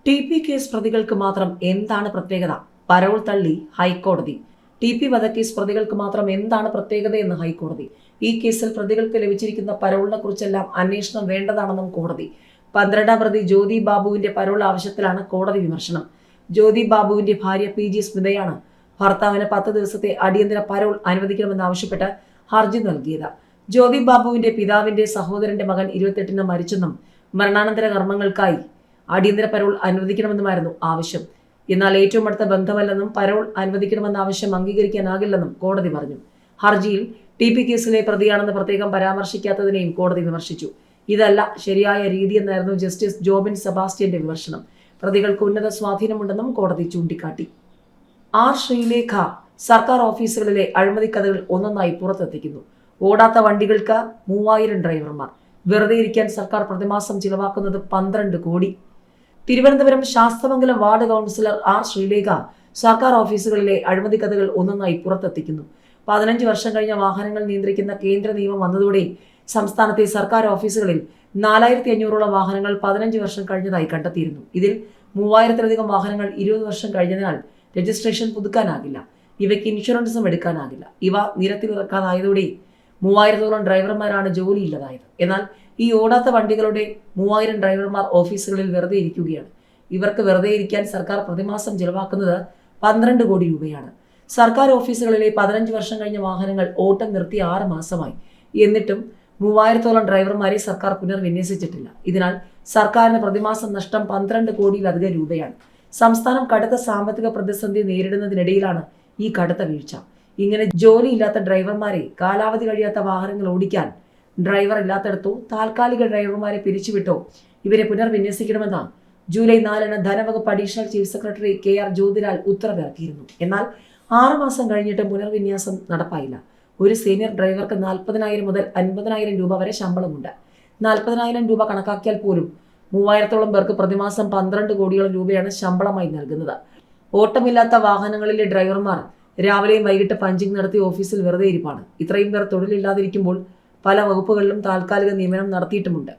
TP. Case പ്രതികൾക്ക് മാത്രം എന്താണ് പ്രത്യേകത? പരോൾ തള്ളി ഹൈക്കോടതി. ടി.പി. വധക്കേസ് പ്രതികൾക്ക് മാത്രം എന്താണ് പ്രത്യേകതയെന്ന് ഹൈക്കോടതി. ഈ കേസിൽ പ്രതികൾക്ക് ലഭിച്ചിരിക്കുന്ന പരോളിനെ കുറിച്ചെല്ലാം അന്വേഷണം വേണ്ടതാണെന്നും കോടതി. 12ാം പ്രതി ജ്യോതി ബാബുവിന്റെ പരോൾ ആവശ്യത്തിലാണ് കോടതി വിമർശനം. ജ്യോതി ബാബുവിന്റെ ഭാര്യ പി.ജി. സ്മിതയാണ് ഭർത്താവിന് 10 ദിവസത്തെ അടിയന്തര പരോൾ അനുവദിക്കണമെന്നാവശ്യപ്പെട്ട് ഹർജി നൽകിയത്. ജ്യോതി ബാബുവിന്റെ പിതാവിന്റെ സഹോദരന്റെ മകൻ 28-ന് മരിച്ചെന്നും മരണാനന്തര കർമ്മങ്ങൾക്കായി അടിയന്തര പരോൾ അനുവദിക്കണമെന്നുമായിരുന്നു ആവശ്യം. എന്നാൽ ഏറ്റവും അടുത്ത ബന്ധമല്ലെന്നും പരോൾ അനുവദിക്കണമെന്ന ആവശ്യം അംഗീകരിക്കാനാകില്ലെന്നും കോടതി പറഞ്ഞു. ഹർജിയിൽ ടി.പി. കേസിലെ പ്രതിയാണെന്ന് പ്രത്യേകം പരാമർശിക്കാത്തതിനെയും കോടതി വിമർശിച്ചു. ഇതല്ല ശരിയായ രീതിയെന്നായിരുന്നു ജസ്റ്റിസ് ജോബിൻ സെബാസ്റ്റ്യന്റെ വിമർശനം. പ്രതികൾക്ക് ഉന്നത സ്വാധീനമുണ്ടെന്നും കോടതി ചൂണ്ടിക്കാട്ടി. ആർ. ശ്രീലേഖ സർക്കാർ ഓഫീസുകളിലെ അഴിമതിക്കഥകൾ ഒന്നൊന്നായി പുറത്തെത്തിക്കുന്നു. ഓടാത്ത വണ്ടികൾക്ക് 3000 ഡ്രൈവർമാർ. വെറുതെ ഇരിക്കാൻ സർക്കാർ പ്രതിമാസം ചിലവാക്കുന്നത് 12 കോടി. Thiruvananthapuram Sasthamangalam ward councillor R. Sreelekha സർക്കാർ ഓഫീസുകളിലെ അഴിമതി കഥകൾ ഒന്നൊന്നായി പുറത്തെത്തിക്കുന്നു. 15 വർഷം കഴിഞ്ഞ വാഹനങ്ങൾ നിയന്ത്രിക്കുന്ന കേന്ദ്ര നിയമം വന്നതോടെ സംസ്ഥാനത്തെ സർക്കാർ ഓഫീസുകളിൽ 4500ഓളം വാഹനങ്ങൾ 15 വർഷം കഴിഞ്ഞതായി കണ്ടെത്തിയിരുന്നു. ഇതിൽ 3000-ലധികം വാഹനങ്ങൾ 20 വർഷം കഴിഞ്ഞതിനാൽ രജിസ്ട്രേഷൻ പുതുക്കാനാകില്ല. ഇവയ്ക്ക് ഇൻഷുറൻസും എടുക്കാനാകില്ല. ഇവ നിരത്തിലിറക്കാതായതോടെ 3000ഓളം ഡ്രൈവർമാരാണ് ജോലിയില്ലാതായത്. എന്നാൽ ഈ ഓടാത്ത വണ്ടികളുടെ 3000 ഡ്രൈവർമാർ ഓഫീസുകളിൽ വെറുതെ ഇരിക്കുകയാണ്. ഇവർക്ക് വെറുതെ ഇരിക്കാൻ സർക്കാർ പ്രതിമാസം ചിലവാക്കുന്നത് 12 കോടി രൂപയാണ്. സർക്കാർ ഓഫീസുകളിലെ 15 വർഷം കഴിഞ്ഞ വാഹനങ്ങൾ ഓട്ടം നിർത്തി 6 മാസമായി. എന്നിട്ടും 3000ഓളം ഡ്രൈവർമാരെ സർക്കാർ പുനർവിന്യസിച്ചിട്ടില്ല. ഇതിനാൽ സർക്കാരിന് പ്രതിമാസം നഷ്ടം 12 കോടിയിലധികം രൂപയാണ്. സംസ്ഥാനം കടുത്ത സാമ്പത്തിക പ്രതിസന്ധി നേരിടുന്നതിനിടയിലാണ് ഈ കടുത്ത വീഴ്ച. ഇങ്ങനെ ജോലിയില്ലാത്ത ഡ്രൈവർമാരെ, കാലാവധി കഴിയാത്ത വാഹനങ്ങൾ ഓടിക്കാൻ ഡ്രൈവർ ഇല്ലാത്തടത്തോ താൽക്കാലിക ഡ്രൈവർമാരെ പിരിച്ചുവിട്ടോ ഇവരെ പുനർവിന്യസിക്കണമെന്ന് ജൂലൈ 4-ന് ധനവകുപ്പ് additional chief secretary K R. Jyothilal ഉത്തരവിറക്കിയിരുന്നു. എന്നാൽ 6 മാസം കഴിഞ്ഞിട്ട് പുനർവിന്യാസം നടപ്പായില്ല. ഒരു സീനിയർ ഡ്രൈവർക്ക് 40,000 മുതൽ 50,000 രൂപ വരെ ശമ്പളമുണ്ട്. 40,000 രൂപ കണക്കാക്കിയാൽ പോലും 3000ഓളം പേർക്ക് പ്രതിമാസം 12 കോടിയോളം രൂപയാണ് ശമ്പളമായി നൽകുന്നത്. ഓട്ടമില്ലാത്ത വാഹനങ്ങളിലെ ഡ്രൈവർമാർ രാവിലെയും വൈകിട്ട് പഞ്ചിങ് നടത്തി ഓഫീസിൽ വെറുതെ ഇരിപ്പാണ്. ഇത്രയും പേർ തൊഴിലില്ലാതിരിക്കുമ്പോൾ പല വകുപ്പുകളിലും താൽക്കാലിക നിയമനം നടത്തിയിട്ടുമുണ്ട്.